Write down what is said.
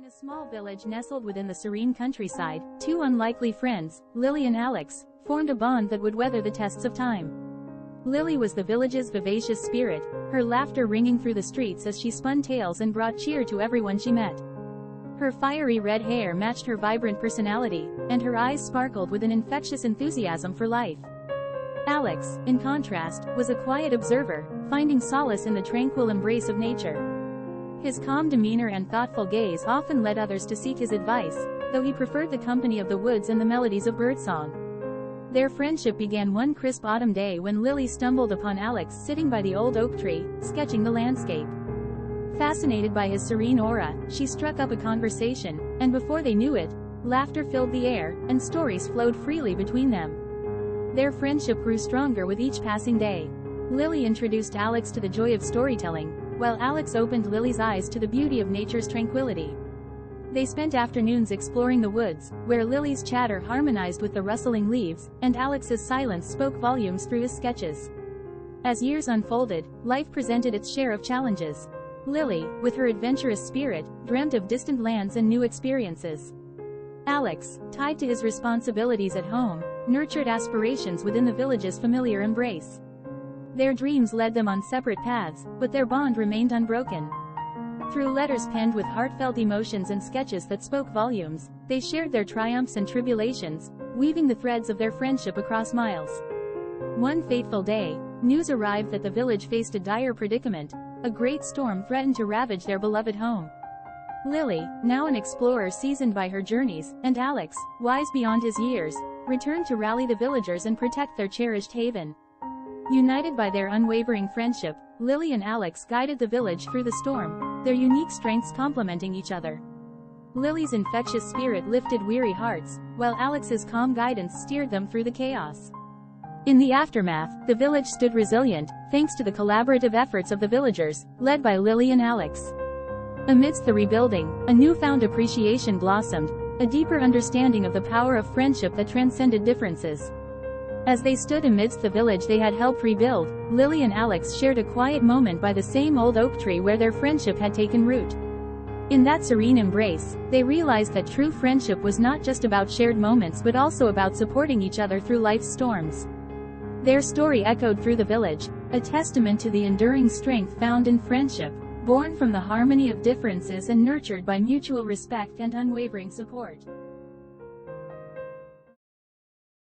In a small village nestled within the serene countryside, two unlikely friends, Lily and Alex, formed a bond that would weather the tests of time. Lily was the village's vivacious spirit, her laughter ringing through the streets as she spun tales and brought cheer to everyone she met. Her fiery red hair matched her vibrant personality, and her eyes sparkled with an infectious enthusiasm for life. Alex, in contrast, was a quiet observer, finding solace in the tranquil embrace of nature. His calm demeanor and thoughtful gaze often led others to seek his advice, though he preferred the company of the woods and the melodies of birdsong. Their friendship began one crisp autumn day when Lily stumbled upon Alex sitting by the old oak tree, sketching the landscape. Fascinated by his serene aura, she struck up a conversation, and before they knew it, laughter filled the air, and stories flowed freely between them. Their friendship grew stronger with each passing day. Lily introduced Alex to the joy of storytelling, while Alex opened Lily's eyes to the beauty of nature's tranquility. They spent afternoons exploring the woods, where Lily's chatter harmonized with the rustling leaves, and Alex's silence spoke volumes through his sketches. As years unfolded, life presented its share of challenges. Lily, with her adventurous spirit, dreamt of distant lands and new experiences. Alex, tied to his responsibilities at home, nurtured aspirations within the village's familiar embrace. Their dreams led them on separate paths, but their bond remained unbroken. Through letters penned with heartfelt emotions and sketches that spoke volumes, they shared their triumphs and tribulations, weaving the threads of their friendship across miles. One fateful day, news arrived that the village faced a dire predicament. A great storm threatened to ravage their beloved home. Lily, now an explorer seasoned by her journeys, and Alex, wise beyond his years, returned to rally the villagers and protect their cherished haven. United by their unwavering friendship, Lily and Alex guided the village through the storm, their unique strengths complementing each other. Lily's infectious spirit lifted weary hearts, while Alex's calm guidance steered them through the chaos. In the aftermath, the village stood resilient, thanks to the collaborative efforts of the villagers, led by Lily and Alex. Amidst the rebuilding, a newfound appreciation blossomed, a deeper understanding of the power of friendship that transcended differences. As they stood amidst the village they had helped rebuild, Lily and Alex shared a quiet moment by the same old oak tree where their friendship had taken root. In that serene embrace, they realized that true friendship was not just about shared moments but also about supporting each other through life's storms. Their story echoed through the village, a testament to the enduring strength found in friendship, born from the harmony of differences and nurtured by mutual respect and unwavering support.